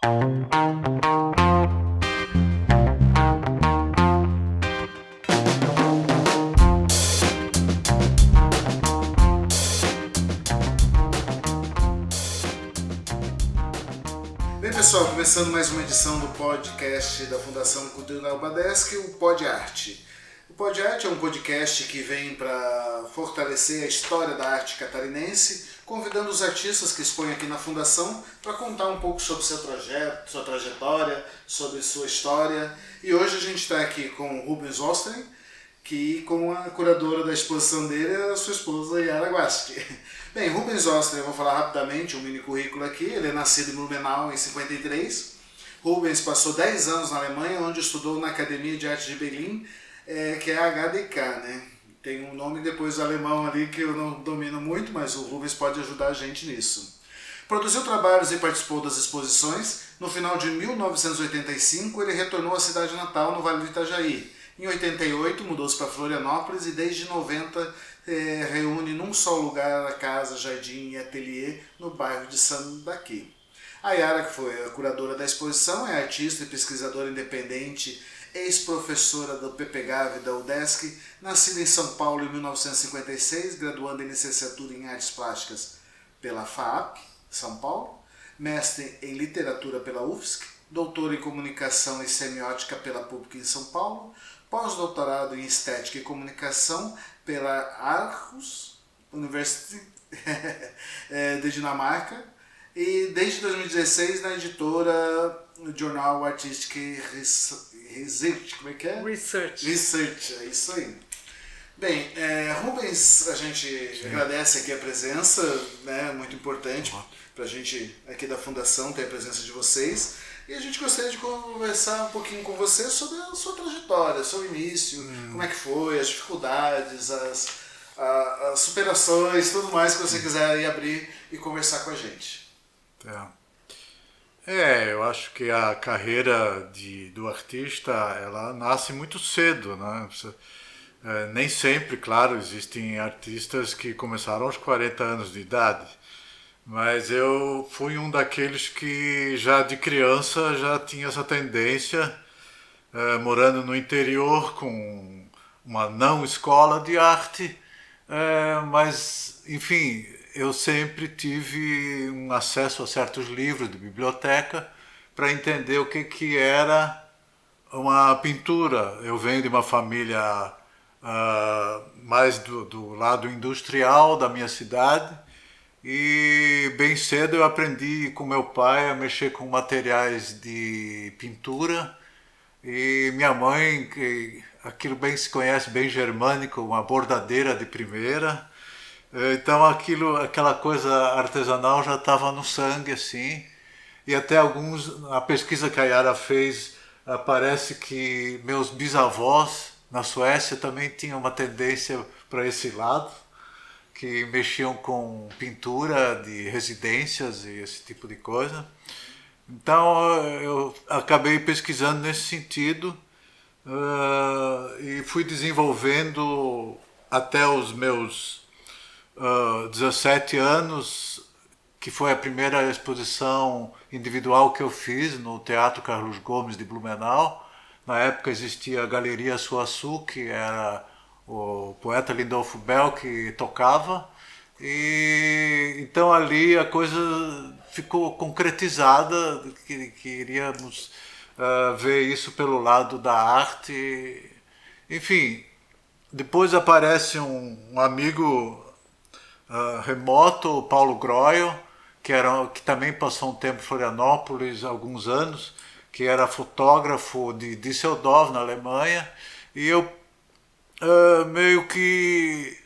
Bem, pessoal, começando mais uma edição do podcast da Fundação Cultural Badeschi, o Pod Arte. O Pod Arte é um podcast que vem para fortalecer a história da arte catarinense, convidando os artistas que expõem aqui na Fundação para contar um pouco sobre seu projeto, sua trajetória, sobre sua história. E hoje a gente está aqui com o Rubens Ostren, que como a curadora da exposição dele é a sua esposa Yara Guaschi. Bem, Rubens Ostren, eu vou falar rapidamente um mini currículo aqui. Ele é nascido em Blumenau em 53. Rubens passou 10 anos na Alemanha, onde estudou na Academia de Arte de Berlim, que é a HDK, né? Tem um nome depois alemão ali que eu não domino muito, mas o Rubens pode ajudar a gente nisso. Produziu trabalhos e participou das exposições. No final de 1985, ele retornou à cidade natal, no Vale do Itajaí. Em 88, mudou-se para Florianópolis e desde 90 reúne num só lugar a casa, jardim e ateliê no bairro de Sambaqui. A Yara, que foi a curadora da exposição, é artista e pesquisadora independente, ex-professora do PPGAV e da UDESC, nascida em São Paulo em 1956, graduando em licenciatura em Artes Plásticas pela FAAP, São Paulo, mestre em literatura pela UFSC, doutor em comunicação e semiótica pela PUC em São Paulo, pós-doutorado em estética e comunicação pela Aarhus University de Dinamarca e desde 2016 na editora Jornal Artistic Research, como é que é? Research, é isso aí. Bem, Rubens, a gente agradece aqui a presença, né, muito importante para a gente aqui da Fundação ter a presença de vocês. E a gente gostaria de conversar um pouquinho com você sobre a sua trajetória, seu início, como é que foi, as dificuldades, as superações, tudo mais que você quiser aí abrir e conversar com a gente. Eu acho que a carreira do artista, ela nasce muito cedo, né? Nem sempre, claro, existem artistas que começaram aos 40 anos de idade. Mas eu fui um daqueles que já de criança já tinha essa tendência, morando no interior com uma não escola de arte, mas enfim, eu sempre tive um acesso a certos livros de biblioteca para entender o que era uma pintura. Eu venho de uma família mais do lado industrial da minha cidade, e bem cedo eu aprendi com meu pai a mexer com materiais de pintura, e minha mãe, que aquilo bem se conhece, bem germânico, uma bordadeira de primeira. Então aquela coisa artesanal já estava no sangue, assim. E até a pesquisa que a Yara fez, parece que meus bisavós na Suécia também tinham uma tendência para esse lado, que mexiam com pintura de residências e esse tipo de coisa. Então eu acabei pesquisando nesse sentido, e fui desenvolvendo até os meus 17 anos, que foi a primeira exposição individual que eu fiz no Teatro Carlos Gomes de Blumenau. Na época existia a Galeria Suaçu, que era o poeta Lindolfo Bell que tocava, e então ali a coisa ficou concretizada, que iríamos ver isso pelo lado da arte. Enfim, depois aparece um amigo remoto, o Paulo Groio, que também passou um tempo em Florianópolis, alguns anos, que era fotógrafo de Düsseldorf, na Alemanha, e eu meio que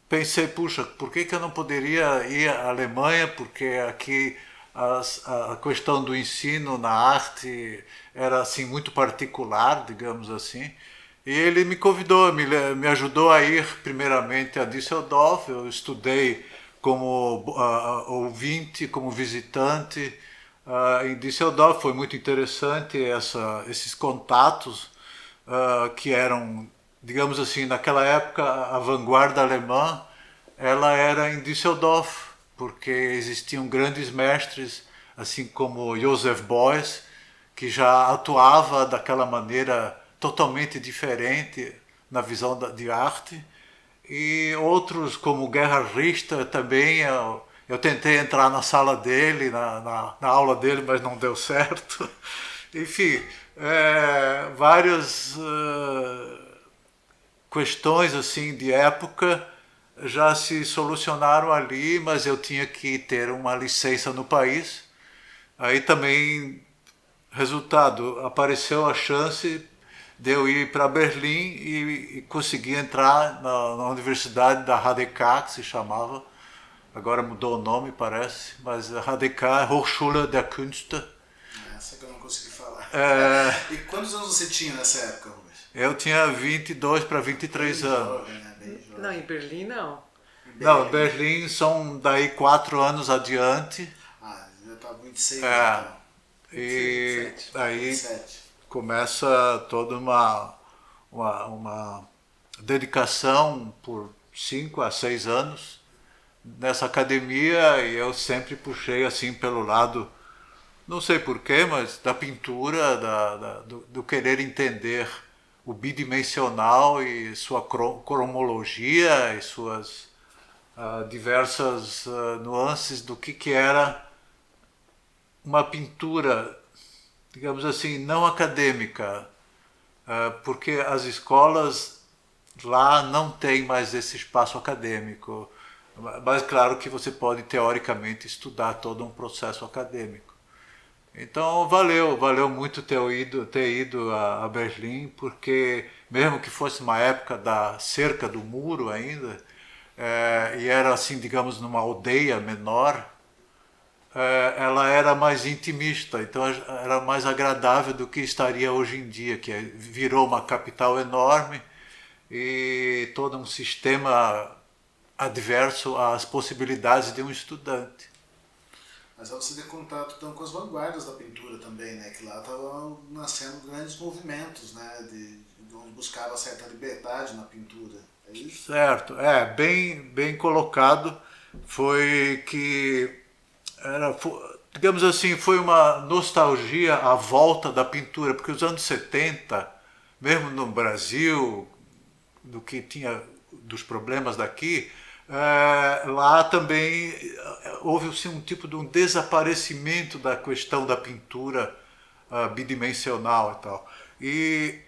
pensei, puxa, por que eu não poderia ir à Alemanha? Porque aqui a questão do ensino na arte era assim muito particular, digamos assim. E ele me convidou, me ajudou a ir primeiramente a Düsseldorf. Eu estudei como ouvinte, como visitante em Düsseldorf. Foi muito interessante esses contatos que eram, digamos assim, naquela época a vanguarda alemã, ela era em Düsseldorf, porque existiam grandes mestres assim como Joseph Beuys, que já atuava daquela maneira totalmente diferente na visão de arte, e outros como Gerhard Richter também. Eu tentei entrar na sala dele, na aula dele, mas não deu certo. Enfim, várias questões assim de época já se solucionaram ali, mas eu tinha que ter uma licença no país. Aí também, resultado, apareceu a chance de eu ir para Berlim e conseguir entrar na universidade da HDK, que se chamava, agora mudou o nome, parece, mas a HDK, Hochschule der Künste. Essa que eu não consegui falar. É, E quantos anos você tinha nessa época, Rubens? eu tinha 22 para 23 Bem anos. jovem, né? Bem jovem. Não, em Berlim não. Não, Berlim são daí 4 anos adiante. Ah, já estava 26 É, então. e 27. aí 27. começa toda uma dedicação por 5 a 6 anos nessa academia, e eu sempre puxei assim pelo lado, não sei porquê, mas da pintura, do querer entender o bidimensional e sua cromologia e suas diversas nuances do que era uma pintura, digamos assim, não acadêmica, porque as escolas lá não têm mais esse espaço acadêmico. Mas claro que você pode teoricamente estudar todo um processo acadêmico. Então valeu muito ter ido a Berlim, porque mesmo que fosse uma época da cerca do muro ainda, e era assim, digamos, numa aldeia menor, ela era mais intimista, então era mais agradável do que estaria hoje em dia, que virou uma capital enorme e todo um sistema adverso às possibilidades de um estudante. Mas aí você tem contato então com as vanguardas da pintura também, né? Que lá estavam nascendo grandes movimentos, né? De onde buscava certa liberdade na pintura. É isso? Certo, bem colocado. Foi que digamos assim, foi uma nostalgia à volta da pintura, porque os anos 70, mesmo no Brasil, do que tinha dos problemas daqui, lá também houve assim, um tipo de um desaparecimento da questão da pintura bidimensional e tal. E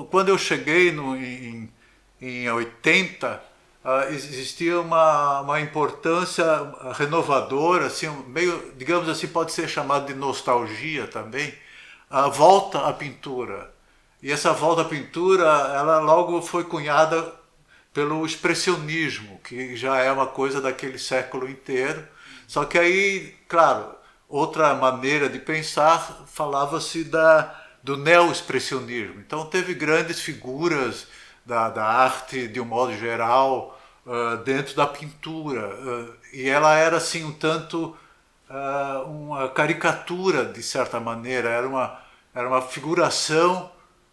quando eu cheguei em 80, existia uma importância renovadora, assim, meio, digamos assim, pode ser chamado de nostalgia também, a volta à pintura. E essa volta à pintura, ela logo foi cunhada pelo expressionismo, que já é uma coisa daquele século inteiro. Só que aí, claro, outra maneira de pensar, falava-se do neo-expressionismo. Então teve grandes figuras da arte de um modo geral dentro da pintura, e ela era assim um tanto uma caricatura, de certa maneira, era uma figuração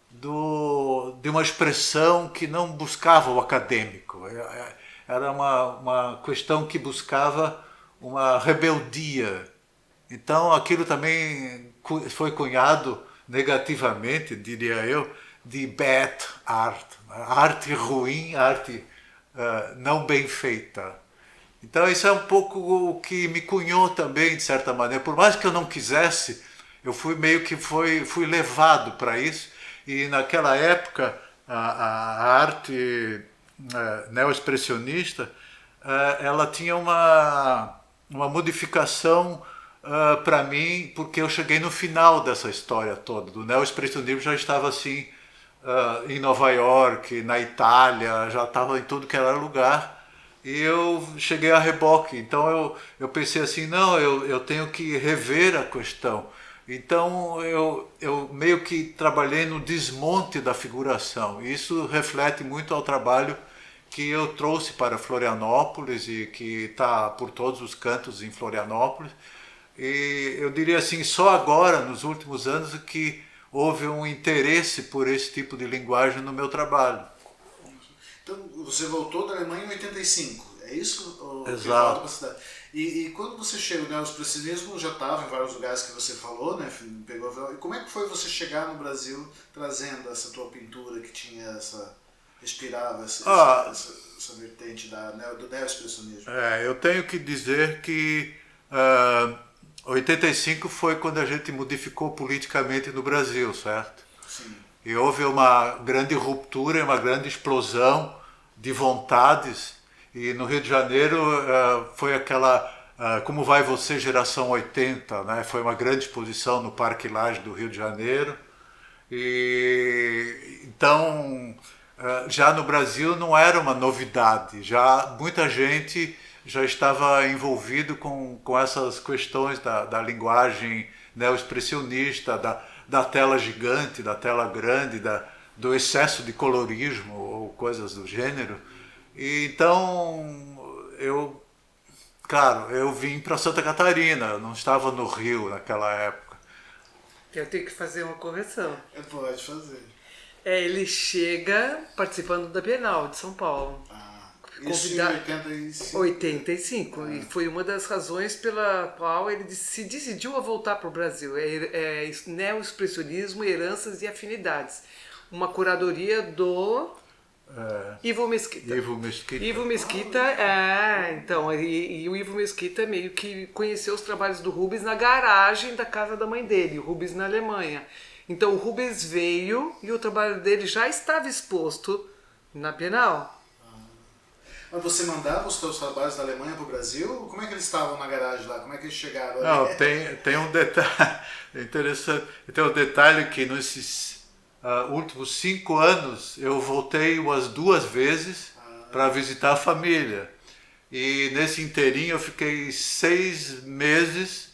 de uma expressão que não buscava o acadêmico, era uma questão que buscava uma rebeldia. Então aquilo também foi cunhado negativamente, diria eu, de bad art, arte ruim, arte não bem feita. Então isso é um pouco o que me cunhou também, de certa maneira. Por mais que eu não quisesse, eu fui meio que fui levado para isso. E naquela época a arte neo-expressionista ela tinha uma modificação para mim, porque eu cheguei no final dessa história toda. Do neo-expressionismo já estava assim em Nova York, na Itália, já estava em tudo que era lugar. E eu cheguei a reboque. Então eu pensei assim, não, eu tenho que rever a questão. Então eu meio que trabalhei no desmonte da figuração. Isso reflete muito ao trabalho que eu trouxe para Florianópolis e que está por todos os cantos em Florianópolis. E eu diria assim, só agora, nos últimos anos, que houve um interesse por esse tipo de linguagem no meu trabalho. Então, você voltou da Alemanha em 85, é isso? Ou Exato. para a cidade? E quando você chegou, né, o expressionismo já estava em vários lugares que você falou, né, pegou, e como é que foi você chegar no Brasil trazendo essa tua pintura que tinha respirava essa vertente do neo-expressionismo? Eu tenho que dizer que 85 foi quando a gente modificou politicamente no Brasil, certo? Sim. E houve uma grande ruptura, uma grande explosão de vontades. E no Rio de Janeiro foi aquela Como Vai Você Geração 80, né? Foi uma grande exposição no Parque Lage do Rio de Janeiro. E então já no Brasil não era uma novidade, já muita gente já estava envolvido com essas questões da linguagem neo-expressionista, da tela gigante, da tela grande, do excesso de colorismo ou coisas do gênero. E então eu vim para Santa Catarina, não estava no Rio naquela época. Eu tenho que fazer uma correção. Pode fazer. Ele chega participando da Bienal de São Paulo. Isso em 85. 85. E foi uma das razões pela qual ele se decidiu a voltar para o Brasil. Neo-expressionismo, heranças e afinidades. Uma curadoria do Ivo Mesquita. Ivo Mesquita, então, e o Ivo Mesquita meio que conheceu os trabalhos do Rubens na garagem da casa da mãe dele, o Rubens na Alemanha. Então o Rubens veio e o trabalho dele já estava exposto na Bienal. Mas você mandava os seus trabalhos da Alemanha para o Brasil? Como é que eles estavam na garagem lá? Como é que eles chegaram? Não, tem um detalhe interessante. Tem um detalhe que nesses últimos 5 anos eu voltei umas 2 vezes para visitar a família. E nesse inteirinho eu fiquei 6 meses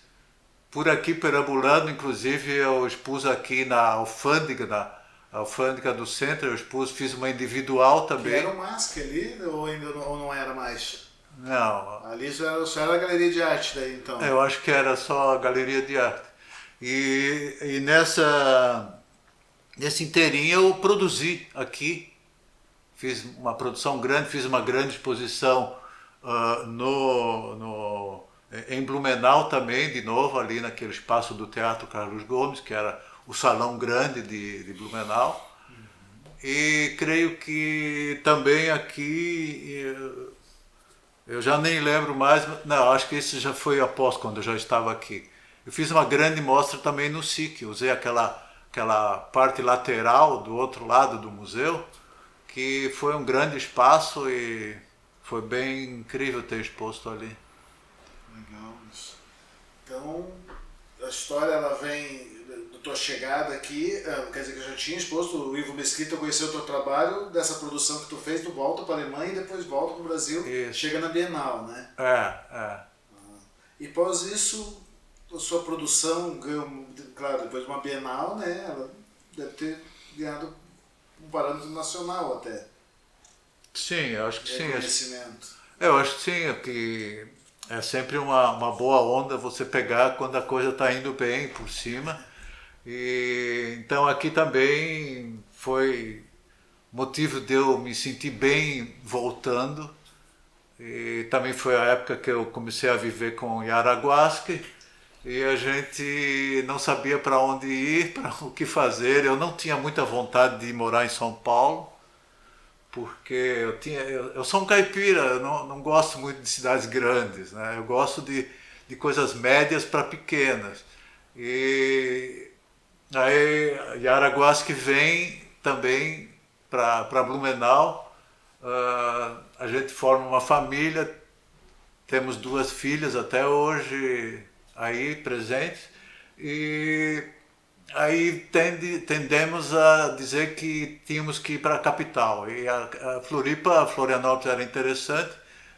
por aqui perambulando. Inclusive eu expus aqui na alfândega, alfândega do centro, eu expus, fiz uma individual também. Que era o MASP ali ou não era mais? Não. Ali só era a galeria de arte daí então? Eu acho que era só a galeria de arte. E nesse inteirinho eu produzi aqui, fiz uma produção grande, fiz uma grande exposição em Blumenau também, de novo, ali naquele espaço do Teatro Carlos Gomes, que era o salão grande de Blumenau. E creio que também aqui, eu já nem lembro mais, não, acho que isso já foi após, quando eu já estava aqui. Eu fiz uma grande mostra também no SIC, usei aquela parte lateral do outro lado do museu, que foi um grande espaço e foi bem incrível ter exposto ali. Legal isso. Então, a história ela vem da tua chegada aqui, quer dizer que eu já tinha exposto, o Ivo Mesquita conheceu o teu trabalho, dessa produção que tu fez, tu volta para a Alemanha e depois volta para o Brasil, isso. Chega na Bienal, né? E após isso, a sua produção ganhou, claro, depois de uma Bienal, né, ela deve ter ganhado um parâmetro nacional até. Sim, eu acho que sim. Reconhecimento. Eu acho que sim, que é sempre uma boa onda você pegar quando a coisa está indo bem por cima. E então aqui também foi motivo de eu me sentir bem voltando. E também foi a época que eu comecei a viver com Yara Guasque e a gente não sabia para onde ir, para o que fazer. Eu não tinha muita vontade de morar em São Paulo, porque eu sou um caipira, eu não gosto muito de cidades grandes, né? Eu gosto de coisas médias para pequenas. E aí Yara Guasque vem também para Blumenau. A gente forma uma família, temos 2 filhas até hoje aí presentes, e aí tendemos a dizer que tínhamos que ir para a capital. E a Florianópolis era interessante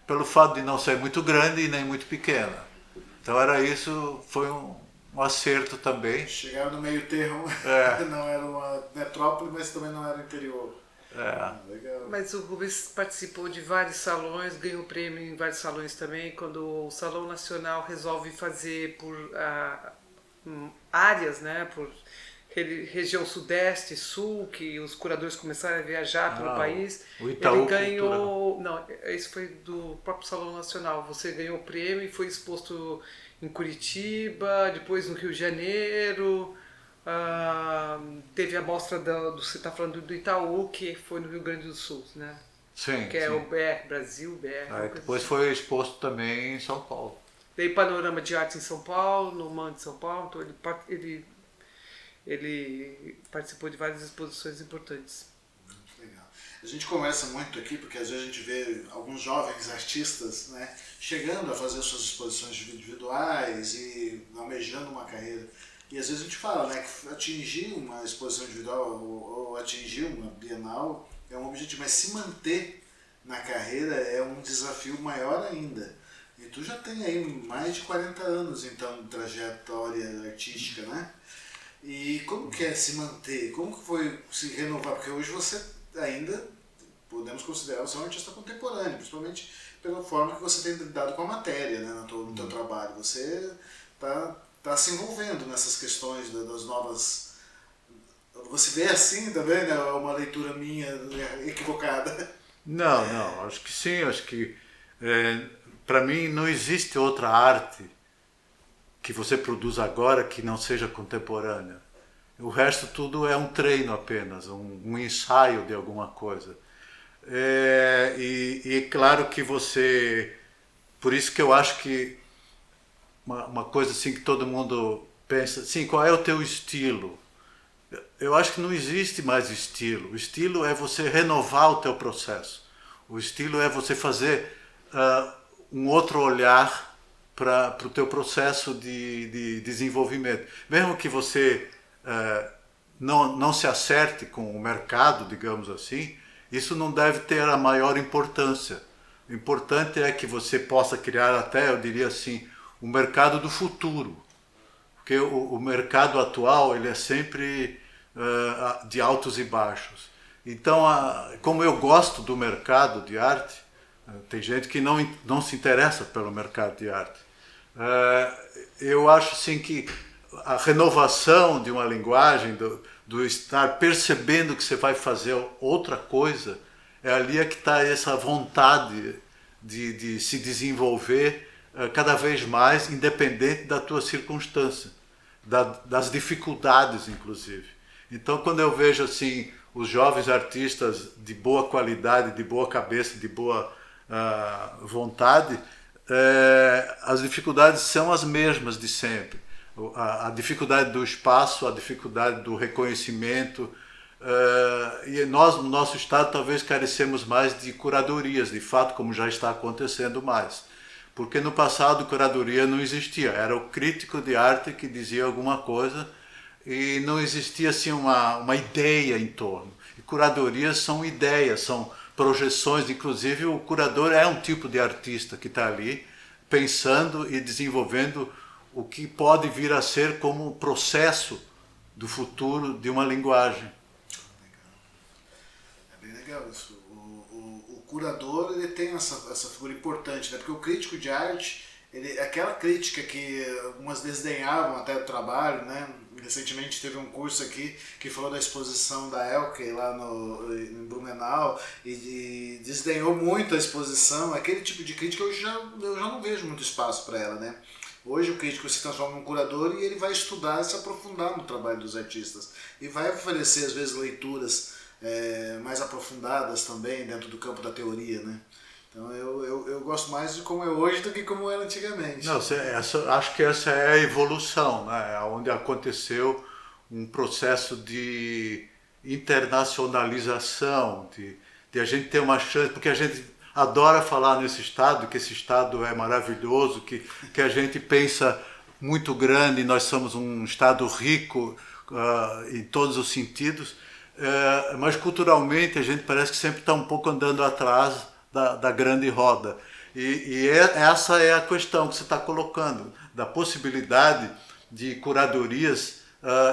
pelo fato de não ser muito grande e nem muito pequena. Então foi um acerto também. Chegaram no meio termo, não era uma metrópole, mas também não era interior. Legal. Mas o Rubens participou de vários salões, ganhou prêmio em vários salões também. Quando o Salão Nacional resolve fazer por áreas, né, por região sudeste, sul, que os curadores começaram a viajar pelo país. O Itaú ele ganhou... Cultura. Não, isso foi do próprio Salão Nacional. Você ganhou o prêmio e foi exposto em Curitiba, depois no Rio de Janeiro. Teve a mostra você está falando do Itaú, que foi no Rio Grande do Sul, né? Sim. Que é o BR, Brasil, BR. Depois foi exposto também em São Paulo. Tem Panorama de Arte em São Paulo, no MAN de São Paulo, então ele participou de várias exposições importantes. Muito legal. A gente conversa muito aqui porque às vezes a gente vê alguns jovens artistas, né, chegando a fazer suas exposições individuais e almejando uma carreira. E às vezes a gente fala, né, que atingir uma exposição individual ou atingir uma Bienal é um objetivo, mas se manter na carreira é um desafio maior ainda. E tu já tem aí mais de 40 anos, então, de trajetória artística, né? E como que é se manter? Como que foi se renovar? Porque hoje você ainda, podemos considerar você um artista contemporâneo, principalmente pela forma que você tem lidado com a matéria, né, no teu trabalho. Você tá se envolvendo nessas questões das novas... Você vê assim também, né? É uma leitura minha equivocada. Não, acho que sim, acho que... para mim não existe outra arte que você produz agora que não seja contemporânea. O resto tudo é um treino apenas, um ensaio de alguma coisa. E claro que você... Por isso que eu acho que uma coisa assim que todo mundo pensa, assim, qual é o teu estilo? Eu acho que não existe mais estilo. O estilo é você renovar o teu processo. O estilo é você fazer um outro olhar para o teu processo de desenvolvimento. Mesmo que você não se acerte com o mercado, digamos assim, isso não deve ter a maior importância. O importante é que você possa criar até, eu diria assim, o mercado do futuro. Porque o mercado atual ele é sempre de altos e baixos. Então, como eu gosto do mercado de arte, tem gente que não se interessa pelo mercado de arte. Eu acho assim que a renovação de uma linguagem, do estar percebendo que você vai fazer outra coisa, é ali que está essa vontade de se desenvolver cada vez mais, independente da tua circunstância, das dificuldades, inclusive. Então, quando eu vejo assim os jovens artistas de boa qualidade, de boa cabeça, de boa vontade, as dificuldades são as mesmas de sempre. A dificuldade do espaço, a dificuldade do reconhecimento, e nós, no nosso estado, talvez carecemos mais de curadorias, de fato, como já está acontecendo mais. Porque no passado curadoria não existia, era o crítico de arte que dizia alguma coisa e não existia assim uma ideia em torno. E curadorias são ideias, são projeções, inclusive o curador é um tipo de artista que está ali pensando e desenvolvendo o que pode vir a ser como processo do futuro de uma linguagem. É bem legal isso. O curador ele tem essa figura importante, né? Porque o crítico de arte, aquela crítica que algumas desdenhavam até do trabalho, né? Recentemente teve um curso aqui que falou da exposição da Elke lá em Blumenau e desdenhou muito a exposição. Aquele tipo de crítica eu já não vejo muito espaço para ela, né? Hoje o crítico se transforma num curador e ele vai estudar e se aprofundar no trabalho dos artistas. E vai oferecer, às vezes, leituras mais aprofundadas também dentro do campo da teoria, né? Então eu gosto mais de como é hoje do que como era antigamente. Não, acho que essa é a evolução, né? Onde aconteceu um processo de internacionalização, de a gente ter uma chance, porque a gente adora falar nesse estado, que esse estado é maravilhoso, que a gente pensa muito grande, nós somos um estado rico em todos os sentidos, mas culturalmente a gente parece que sempre está um pouco andando atrás da grande roda. E essa é a questão que você está colocando, da possibilidade de curadorias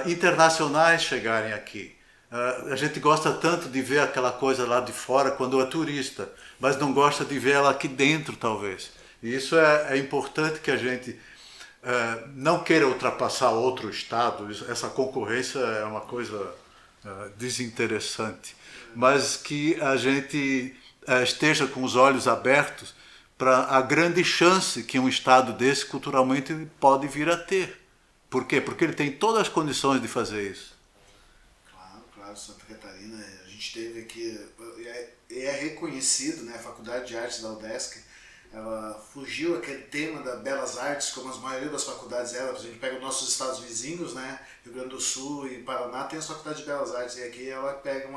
internacionais chegarem aqui. A gente gosta tanto de ver aquela coisa lá de fora quando é turista, mas não gosta de ver ela aqui dentro, talvez. E isso é importante que a gente não queira ultrapassar outro estado. Essa concorrência é uma coisa desinteressante, mas que a gente esteja com os olhos abertos para a grande chance que um estado desse culturalmente pode vir a ter. Por quê? Porque ele tem todas as condições de fazer isso. Claro, Santa Catarina, a gente teve aqui, é reconhecido, né, a Faculdade de Artes da UDESC, ela fugiu aquele tema da Belas Artes, como a maioria das faculdades a gente pega os nossos estados vizinhos, né, Rio Grande do Sul e Paraná, tem a Faculdade de Belas Artes, e aqui ela pega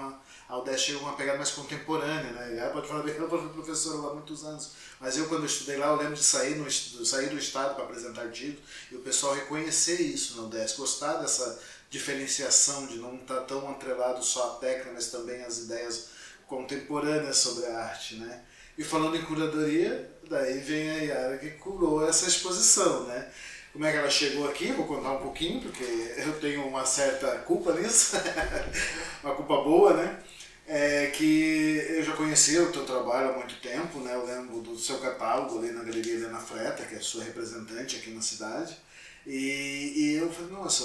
a UDESC chega uma pegada mais contemporânea, né, ela pode falar bem que ela foi professora lá há muitos anos, mas eu quando eu estudei lá, eu lembro de sair do estado para apresentar artigos, e o pessoal reconhecer isso na UDESC, gostar dessa diferenciação de não estar tão atrelado só à técnica, mas também às ideias contemporâneas sobre a arte, né. E falando em curadoria, daí vem a Yara que curou essa exposição, né? Como é que ela chegou aqui? Vou contar um pouquinho, porque eu tenho uma certa culpa nisso, uma culpa boa, né? É que eu já conhecia o teu trabalho há muito tempo, né? Eu lembro do seu catálogo ali na Galeria Helena Freta, que é a sua representante aqui na cidade, e eu falei, nossa,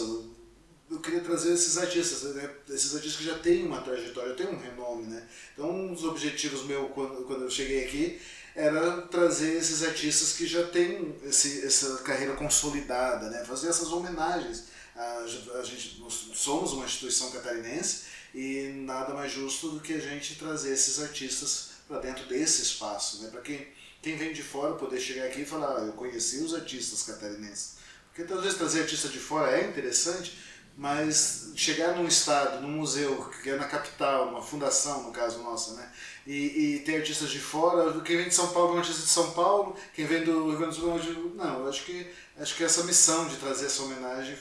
eu queria trazer esses artistas, né? Esses artistas que já têm uma trajetória, têm um renome, né? Então, um dos objetivos meus quando eu cheguei aqui era trazer esses artistas que já têm essa carreira consolidada, né? Fazer essas homenagens. A gente somos uma instituição catarinense e nada mais justo do que a gente trazer esses artistas para dentro desse espaço, né? Para quem vem de fora poder chegar aqui e falar, eu conheci os artistas catarinenses. Porque talvez trazer artistas de fora é interessante, mas chegar num estado, num museu, que é na capital, numa fundação, no caso nossa, né? E ter artistas de fora, quem vem de São Paulo é um artista de São Paulo, quem vem do Rio Grande do Sul, não, eu acho que essa missão de trazer essa homenagem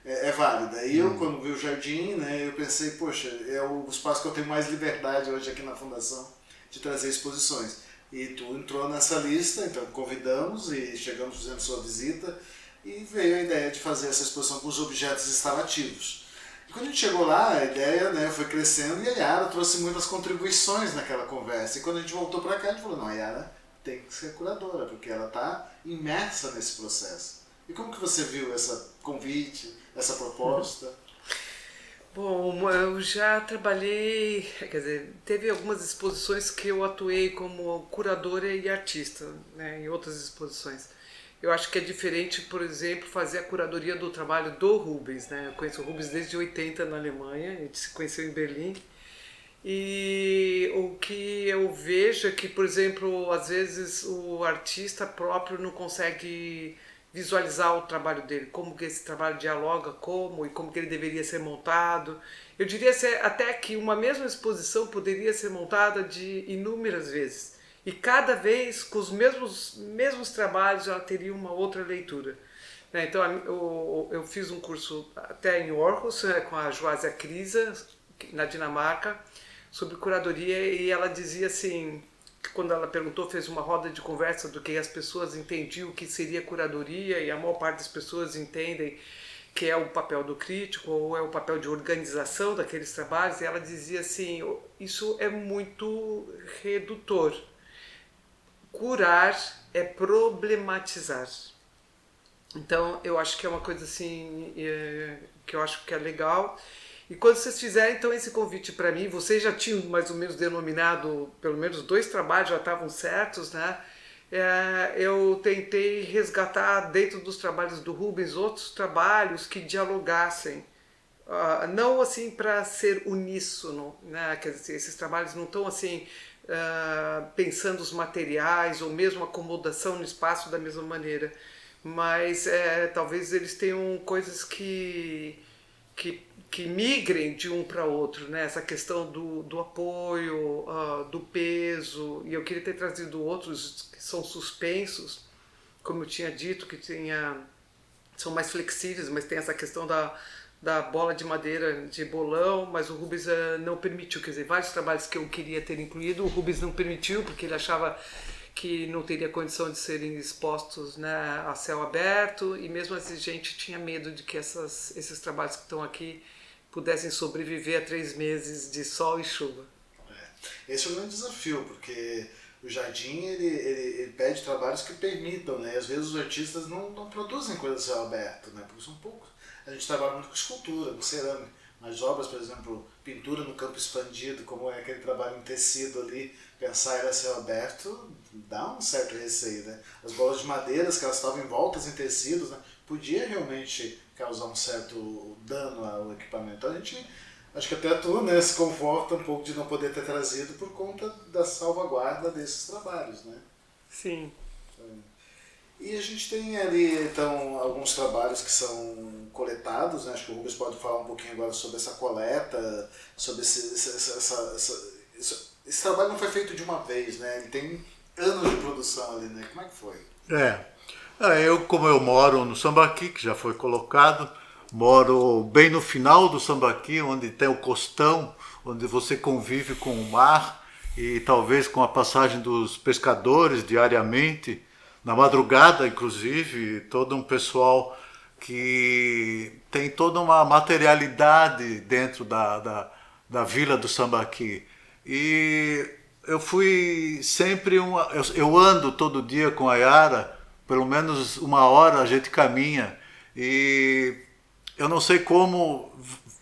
é válida. E eu, quando vi o Jardim, né, eu pensei, poxa, é o espaço que eu tenho mais liberdade hoje aqui na Fundação de trazer exposições. E tu entrou nessa lista, então convidamos e chegamos fazendo sua visita, e veio a ideia de fazer essa exposição com os objetos instalativos. E quando a gente chegou lá, a ideia, né, foi crescendo e a Yara trouxe muitas contribuições naquela conversa. E quando a gente voltou para cá, a gente falou, não, a Yara tem que ser curadora, porque ela está imersa nesse processo. E como que você viu esse convite, essa proposta? Bom, eu já trabalhei, quer dizer, teve algumas exposições que eu atuei como curadora e artista, né, em outras exposições. Eu acho que é diferente, por exemplo, fazer a curadoria do trabalho do Rubens, né? Eu conheço o Rubens desde 80 na Alemanha, a gente se conheceu em Berlim. E o que eu vejo é que, por exemplo, às vezes o artista próprio não consegue visualizar o trabalho dele, como que esse trabalho dialoga e como que ele deveria ser montado. Eu diria até que uma mesma exposição poderia ser montada de inúmeras vezes. E cada vez, com os mesmos trabalhos, ela teria uma outra leitura. Então, eu fiz um curso até em Aarhus, com a Joasia Krisa, na Dinamarca, sobre curadoria, e ela dizia assim, quando ela perguntou, fez uma roda de conversa do que as pessoas entendiam o que seria curadoria, e a maior parte das pessoas entendem que é o papel do crítico, ou é o papel de organização daqueles trabalhos, e ela dizia assim, isso é muito redutor. Curar é problematizar. Então, eu acho que é uma coisa assim, que eu acho que é legal. E quando vocês fizerem, então, esse convite para mim, vocês já tinham mais ou menos denominado, pelo menos 2 trabalhos já estavam certos, né? Eu tentei resgatar dentro dos trabalhos do Rubens outros trabalhos que dialogassem. Não assim para ser uníssono, né? Quer dizer, esses trabalhos não estão assim... pensando os materiais ou mesmo acomodação no espaço da mesma maneira, mas talvez eles tenham coisas que migrem de um para outro, né? Essa questão do apoio, do peso, e eu queria ter trazido outros que são suspensos, como eu tinha dito, que são mais flexíveis, mas tem essa questão da bola de madeira de bolão, mas o Rubens não permitiu, quer dizer, vários trabalhos que eu queria ter incluído, o Rubens não permitiu, porque ele achava que não teria condição de serem expostos, né, a céu aberto, e mesmo assim a gente tinha medo de que esses trabalhos que estão aqui pudessem sobreviver a 3 meses de sol e chuva. Esse é o grande desafio, porque o Jardim ele pede trabalhos que permitam, né? E às vezes os artistas não produzem coisas a céu aberto, né? Porque são poucos. A gente trabalha muito com escultura, com cerâmica, mas obras, por exemplo, pintura no campo expandido, como é aquele trabalho em tecido ali, pensar ele a céu aberto dá um certo receio, né? As bolas de madeira, que elas estavam envoltas em tecidos, né? Podia realmente causar um certo dano ao equipamento. Então a gente, acho que até tu, né, se conforta um pouco de não poder ter trazido por conta da salvaguarda desses trabalhos, né? Sim. E a gente tem ali, então, alguns trabalhos que são coletados, né? Acho que o Rubens pode falar um pouquinho agora sobre essa coleta, sobre esse trabalho não foi feito de uma vez, né? Ele tem anos de produção ali, né? Como é que foi? Como eu moro no Sambaqui, que já foi colocado, moro bem no final do Sambaqui, onde tem o costão, onde você convive com o mar e talvez com a passagem dos pescadores diariamente, na madrugada, inclusive, todo um pessoal que tem toda uma materialidade dentro da vila do Sambaqui. E eu fui sempre eu ando todo dia com a Yara, pelo menos 1 hora a gente caminha. E eu não sei como,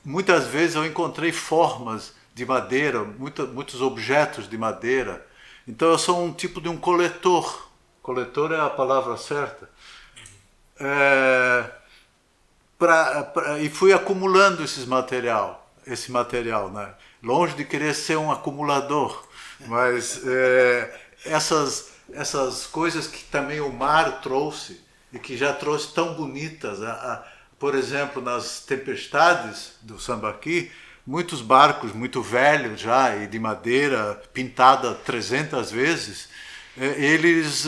muitas vezes eu encontrei formas de madeira, muitos objetos de madeira. Então eu sou um tipo de um coletor. Coletor é a palavra certa. E fui acumulando esse material, né? Longe de querer ser um acumulador, mas essas coisas que também o mar trouxe e que já trouxe tão bonitas. Por exemplo, nas tempestades do Sambaqui, muitos barcos muito velhos já e de madeira pintada 300 vezes, eles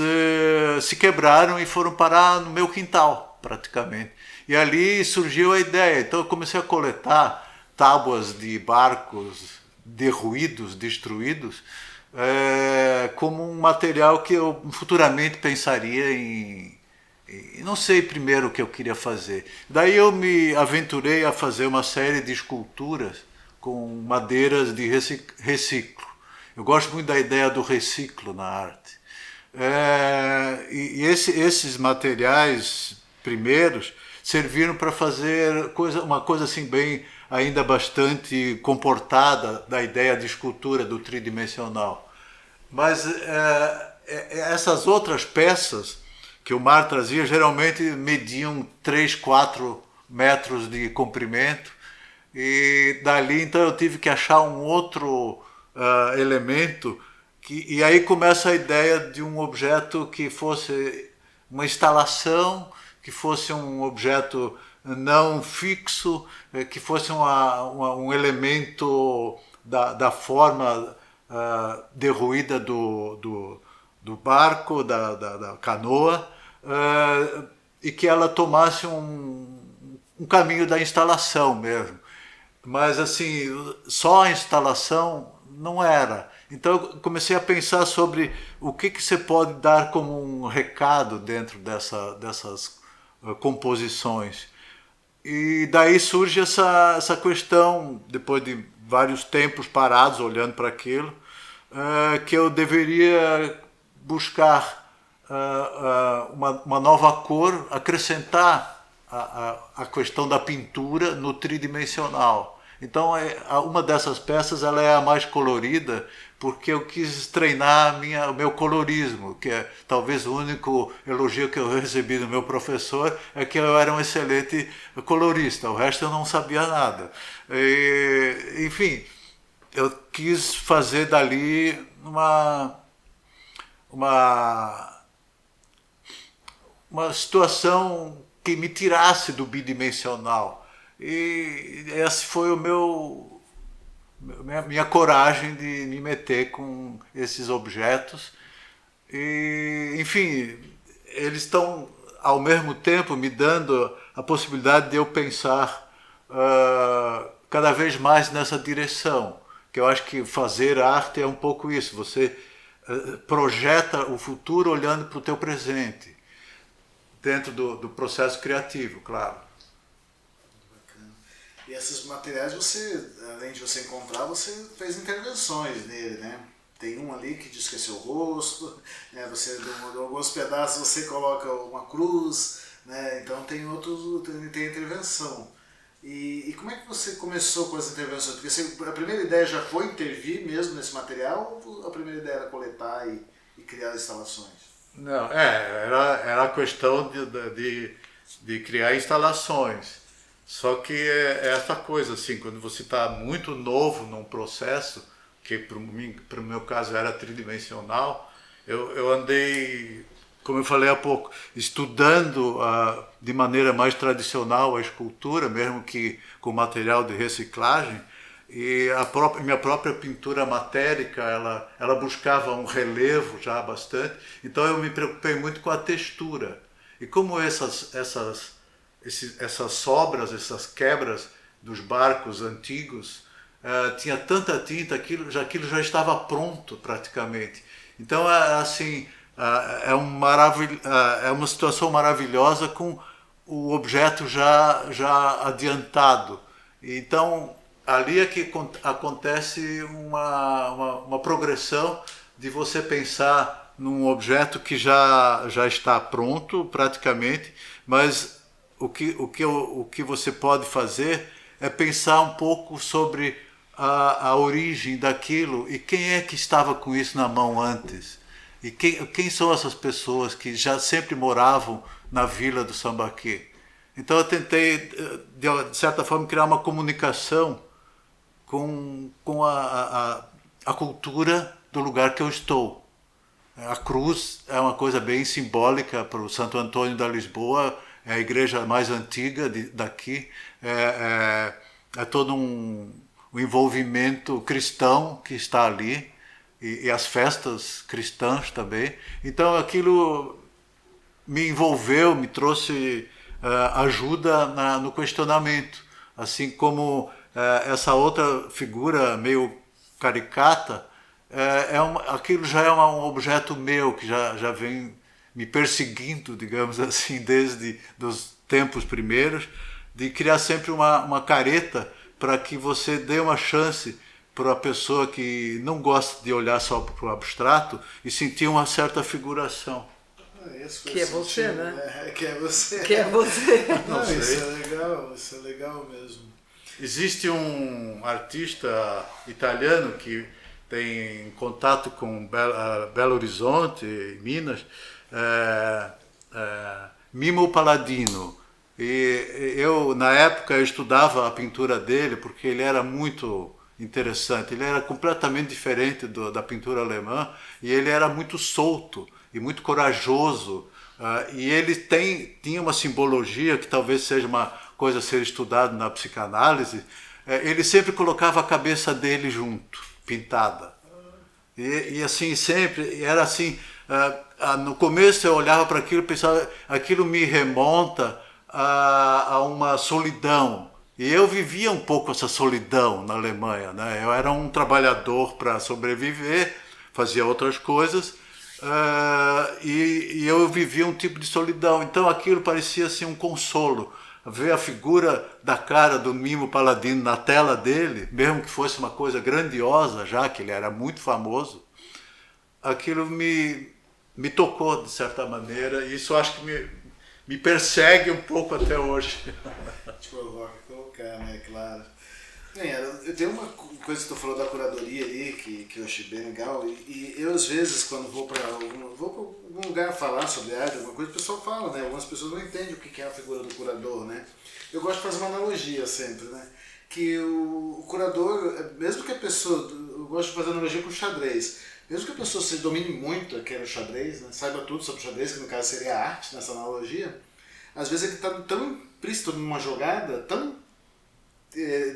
se quebraram e foram parar no meu quintal, praticamente. E ali surgiu a ideia. Então eu comecei a coletar tábuas de barcos derruídos, destruídos, como um material que eu futuramente pensaria em... Não sei primeiro o que eu queria fazer. Daí eu me aventurei a fazer uma série de esculturas com madeiras de reciclo. Eu gosto muito da ideia do reciclo na arte. Esses materiais primeiros serviram para fazer uma coisa assim bem, ainda bastante comportada da ideia de escultura do tridimensional. Mas essas outras peças que o mar trazia geralmente mediam 3, 4 metros de comprimento, e dali então eu tive que achar um outro elemento, e aí começa a ideia de um objeto que fosse uma instalação, que fosse um objeto não fixo, que fosse um elemento da forma derruída do barco, da canoa, e que ela tomasse um caminho da instalação mesmo. Mas assim, só a instalação não era. Então eu comecei a pensar sobre o que você pode dar como um recado dentro dessas composições. E daí surge essa questão, depois de vários tempos parados olhando para aquilo, que eu deveria buscar uma nova cor, acrescentar a questão da pintura no tridimensional. Então uma dessas peças ela é a mais colorida, porque eu quis treinar o meu colorismo, que é talvez o único elogio que eu recebi do meu professor, é que eu era um excelente colorista, o resto eu não sabia nada. Enfim, eu quis fazer dali uma situação que me tirasse do bidimensional. E esse foi minha coragem de me meter com esses objetos. E, enfim, eles estão ao mesmo tempo me dando a possibilidade de eu pensar cada vez mais nessa direção, que eu acho que fazer arte é um pouco isso. Você projeta o futuro olhando para o teu presente, dentro do processo criativo, claro. E esses materiais, além de você encontrar, você fez intervenções nele, né? Tem um ali que diz que é seu rosto, né? Você, de alguns pedaços, você coloca uma cruz, né? Então tem outros, tem intervenção. E como é que você começou com as intervenções? Porque a primeira ideia já foi intervir mesmo nesse material, ou a primeira ideia era coletar e criar instalações? Não, era a questão de criar instalações. Só que é essa coisa, assim, quando você está muito novo num processo, que para o meu caso era tridimensional, eu andei, como eu falei há pouco, estudando de maneira mais tradicional a escultura, mesmo que com material de reciclagem, e minha própria pintura matérica, ela buscava um relevo já bastante, então eu me preocupei muito com a textura. E como essas sobras, essas quebras dos barcos antigos, tinha tanta tinta, aquilo já estava pronto praticamente. Então, assim, é uma situação maravilhosa com o objeto já adiantado. Então, ali é que acontece uma progressão de você pensar num objeto que já está pronto praticamente, mas o que você pode fazer é pensar um pouco sobre a origem daquilo e quem é que estava com isso na mão antes. E quem são essas pessoas que já sempre moravam na vila do Sambaquê. Então eu tentei, de certa forma, criar uma comunicação com a cultura do lugar que eu estou. A cruz é uma coisa bem simbólica para o Santo Antônio da Lisboa, é a igreja mais antiga daqui, é todo um envolvimento cristão que está ali, e as festas cristãs também. Então aquilo me envolveu, me trouxe ajuda no questionamento, assim como essa outra figura meio caricata, aquilo já é um objeto meu que já vem me perseguindo, digamos assim, desde os tempos primeiros, de criar sempre uma careta para que você dê uma chance para a pessoa que não gosta de olhar só para o abstrato e sentir uma certa figuração. Que é você, né? Que é você. Que é você. Não, isso é legal mesmo. Existe um artista italiano que tem contato com Belo Horizonte, Minas, Mimo Palladino. E eu, na época, eu estudava a pintura dele porque ele era muito interessante. Ele era completamente diferente da pintura alemã e ele era muito solto e muito corajoso. E ele tinha uma simbologia que talvez seja uma coisa a ser estudada na psicanálise. Ele sempre colocava a cabeça dele junto, pintada. E assim, sempre, era assim, no começo eu olhava para aquilo e pensava, aquilo me remonta a uma solidão. E eu vivia um pouco essa solidão na Alemanha, né? Eu era um trabalhador para sobreviver, fazia outras coisas, e eu vivia um tipo de solidão. Então aquilo parecia assim um consolo. Ver a figura da cara do Mimo Palladino na tela dele, mesmo que fosse uma coisa grandiosa, já que ele era muito famoso, aquilo me tocou de certa maneira, e isso acho que me persegue um pouco até hoje. Te provoca colocar, né? Claro. Bem, eu tenho uma coisa que tu falou da curadoria ali, que eu achei bem legal, e eu às vezes quando vou para algum lugar falar sobre arte, alguma coisa, o pessoal fala, né? Algumas pessoas não entendem o que é a figura do curador, né? Eu gosto de fazer uma analogia sempre, né? Que o curador, mesmo que a pessoa, eu gosto de fazer analogia com o xadrez, mesmo que a pessoa se domine muito aquele xadrez, né? Saiba tudo sobre o xadrez, que no caso seria a arte nessa analogia, às vezes ele está tão implícito numa jogada, tão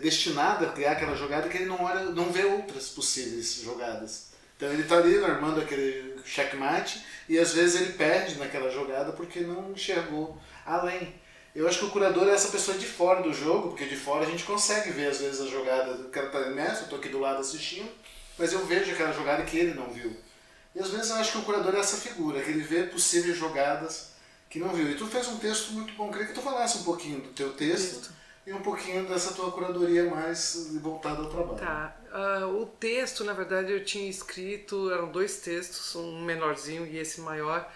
destinado a criar aquela jogada que ele não vê outras possíveis jogadas. Então ele está ali armando aquele checkmate e às vezes ele perde naquela jogada porque não enxergou além. Eu acho que o curador é essa pessoa de fora do jogo, porque de fora a gente consegue ver às vezes a jogada, o cara está imerso, eu estou aqui do lado assistindo, mas eu vejo aquela jogada que ele não viu. E às vezes eu acho que o curador é essa figura, que ele vê possíveis jogadas que não viu. E tu fez um texto muito bom, queria que tu falasse um pouquinho do teu texto. E um pouquinho dessa tua curadoria mais voltada ao trabalho. Tá. O texto, na verdade, eu tinha escrito, eram 2 textos, um menorzinho e esse maior,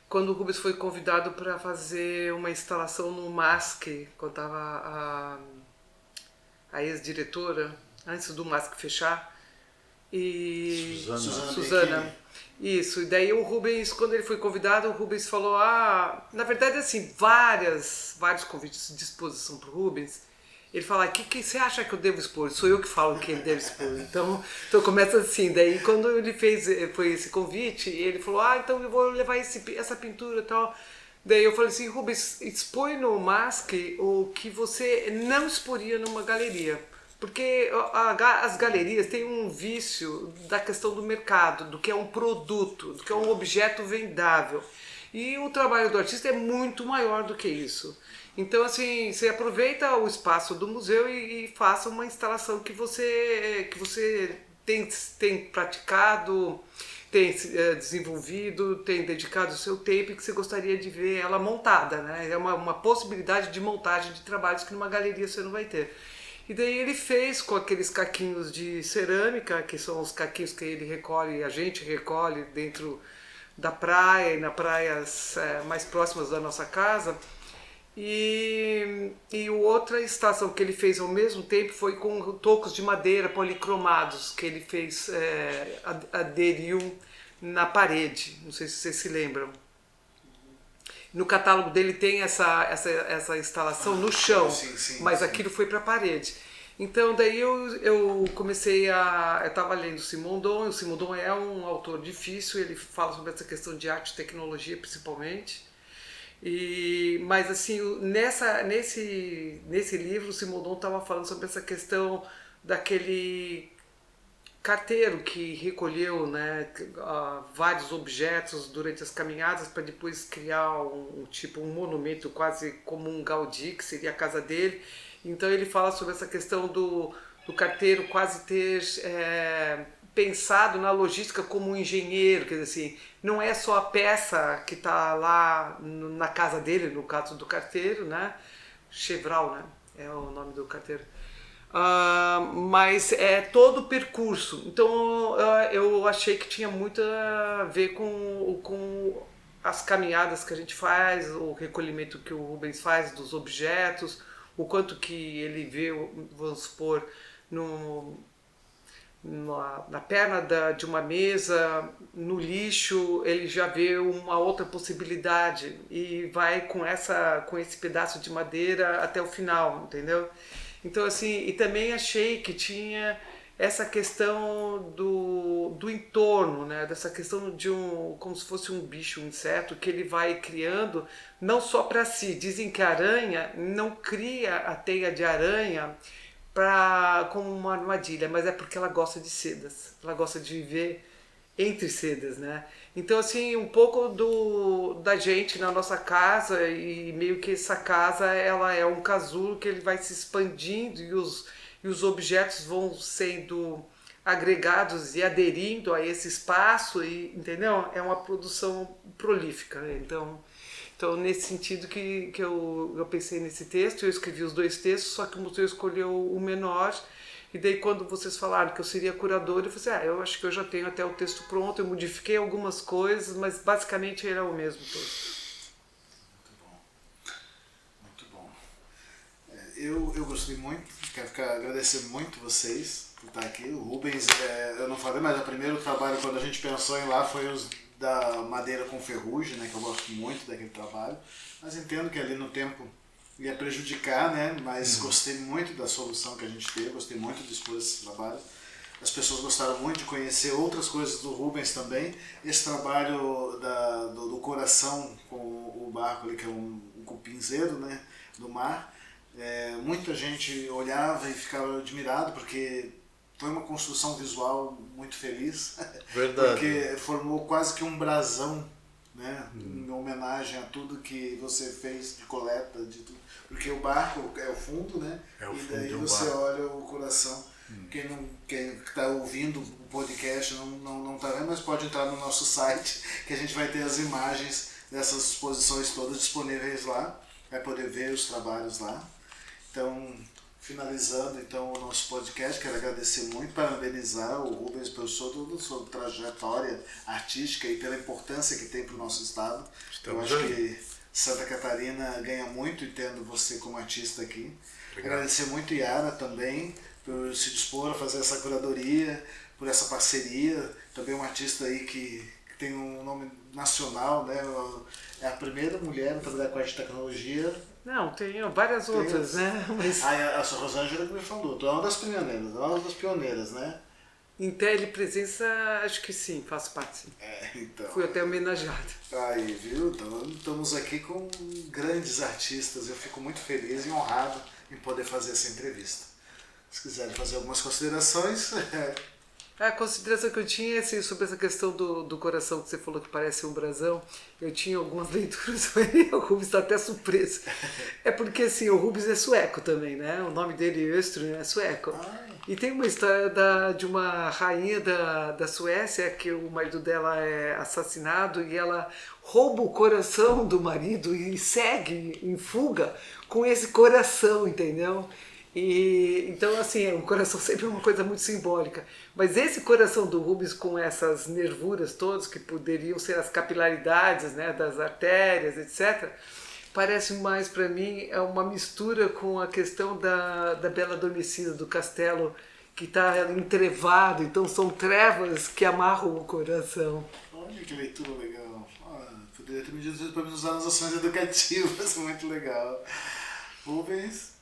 quando o Rubens foi convidado para fazer uma instalação no MASC, quando estava a ex-diretora, antes do MASC fechar, e Suzana. Isso, e daí o Rubens, quando ele foi convidado, o Rubens falou, na verdade, assim, vários convites de exposição para o Rubens. Ele fala, o que você acha que eu devo expor? Sou eu que falo que ele deve expor. Então começa assim, daí quando ele foi esse convite, ele falou, então eu vou levar essa pintura e tal. Daí eu falei assim, Rubens, expõe no MASC o que você não exporia numa galeria. Porque as galerias têm um vício da questão do mercado, do que é um produto, do que é um objeto vendável. E o trabalho do artista é muito maior do que isso. Então, assim, você aproveita o espaço do museu e faça uma instalação que você tem praticado, tem desenvolvido, tem dedicado o seu tempo e que você gostaria de ver ela montada, né? É uma possibilidade de montagem de trabalhos que numa galeria você não vai ter. E daí ele fez com aqueles caquinhos de cerâmica, que são os caquinhos que ele recolhe, a gente recolhe dentro da praia e nas praias mais próximas da nossa casa. E outra instalação que ele fez ao mesmo tempo foi com tocos de madeira policromados, que ele fez, aderiu na parede, não sei se vocês se lembram. No catálogo dele tem essa instalação no chão, sim, mas aquilo foi para a parede. Então daí eu comecei eu estava lendo Simondon, o Simondon é um autor difícil, ele fala sobre essa questão de arte e tecnologia principalmente. Mas assim, nesse livro o Simondon estava falando sobre essa questão daquele carteiro que recolheu, né, vários objetos durante as caminhadas para depois criar um monumento quase como um Gaudí, que seria a casa dele. Então ele fala sobre essa questão do carteiro quase ter pensado na logística como um engenheiro, quer dizer assim, não é só a peça que está lá na casa dele, no caso do carteiro, né? Chevral, né? É o nome do carteiro. Mas é todo o percurso. Então eu achei que tinha muito a ver com as caminhadas que a gente faz, o recolhimento que o Rubens faz dos objetos, o quanto que ele vê, vamos supor, na perna de uma mesa, no lixo, ele já vê uma outra possibilidade e vai com esse pedaço de madeira até o final, entendeu? Então, assim, e também achei que tinha essa questão do entorno, né? Dessa questão de como se fosse um bicho, um inseto, que ele vai criando não só para si. Dizem que a aranha não cria a teia de aranha como uma armadilha, mas é porque ela gosta de sedas, ela gosta de viver entre sedas, né? Então, assim, um pouco da gente na nossa casa, e meio que essa casa, ela é um casulo que ele vai se expandindo e os objetos vão sendo agregados e aderindo a esse espaço, entendeu? É uma produção prolífica, né? Então, nesse sentido que eu pensei nesse texto, eu escrevi os 2 textos, só que o museu escolheu o menor, e daí quando vocês falaram que eu seria curadora, eu falei assim, eu acho que eu já tenho até o texto pronto, eu modifiquei algumas coisas, mas basicamente era o mesmo texto. Muito bom. Eu gostei muito, quero agradecer muito vocês por estar aqui. O Rubens, eu não falei, mas o primeiro trabalho quando a gente pensou em lá foi os da madeira com ferrugem, né, que eu gosto muito daquele trabalho, mas entendo que ali no tempo ia prejudicar, né, mas gostei muito da solução que a gente teve, gostei muito de expor esse trabalho. As pessoas gostaram muito de conhecer outras coisas do Rubens também. Esse trabalho do coração com o barco ali, que é um cupinzeiro, né, do mar, muita gente olhava e ficava admirado, porque foi uma construção visual muito feliz. Verdade. Porque formou quase que um brasão, né? Em homenagem a tudo que você fez de coleta, de tudo. Porque o barco é o fundo, né? E daí você olha o coração. Quem está ouvindo o podcast não está vendo, mas pode entrar no nosso site, que a gente vai ter as imagens dessas exposições todas disponíveis lá. Vai poder ver os trabalhos lá. Então, finalizando então o nosso podcast, quero agradecer muito, parabenizar o Rubens pela sua trajetória artística e pela importância que tem para o nosso estado. Eu acho que Santa Catarina ganha muito tendo você como artista aqui. Obrigado. Agradecer muito Yara também por se dispor a fazer essa curadoria, por essa parceria. Também uma artista aí que tem um nome nacional, né? É a primeira mulher a trabalhar com arte e tecnologia. Não, tem várias outras, né? Mas... a sua Rosângela que me falou, tu é uma das pioneiras, né? Em telepresença, acho que sim, faço parte, sim. Então. Fui até homenageada. Aí, viu? Então, estamos aqui com grandes artistas. Eu fico muito feliz e honrado em poder fazer essa entrevista. Se quiserem fazer algumas considerações... A consideração que eu tinha assim, sobre essa questão do coração que você falou que parece um brasão, eu tinha algumas leituras, o Rubens está até surpreso. É porque assim, o Rubens é sueco também, né? O nome dele, Öström, é sueco. E tem uma história de uma rainha da Suécia que o marido dela é assassinado e ela rouba o coração do marido e segue em fuga com esse coração, entendeu? E então assim, o coração sempre é uma coisa muito simbólica, mas esse coração do Rubens com essas nervuras todas que poderiam ser as capilaridades, né, das artérias, etc., parece mais para mim é uma mistura com a questão da Bela Adormecida do castelo, que está entrevado, então são trevas que amarram o coração. Olha que leitura legal. Poderia ter me dito para usar nas ações educativas, muito legal. Rubens?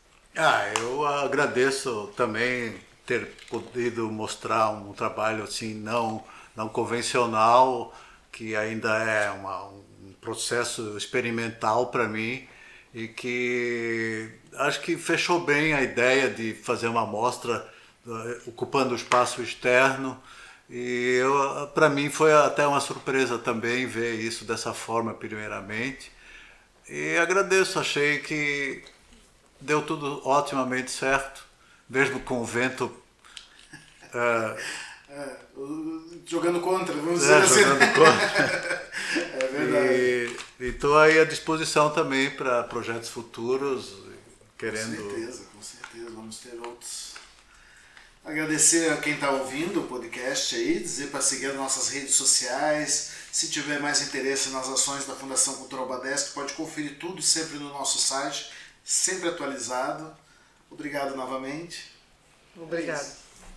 Eu agradeço também ter podido mostrar um trabalho assim não convencional, que ainda é um processo experimental para mim e que acho que fechou bem a ideia de fazer uma mostra ocupando o espaço externo. E para mim foi até uma surpresa também ver isso dessa forma primeiramente. E agradeço, achei que deu tudo otimamente certo, mesmo com o vento... jogando contra, vamos dizer assim. Jogando contra. É verdade. E estou aí à disposição também para projetos futuros, querendo... Com certeza, vamos ter outros. Agradecer a quem está ouvindo o podcast aí, dizer para seguir as nossas redes sociais. Se tiver mais interesse nas ações da Fundação Cultural Badesc, pode conferir tudo sempre no nosso site, sempre atualizado. Obrigado novamente. Obrigado.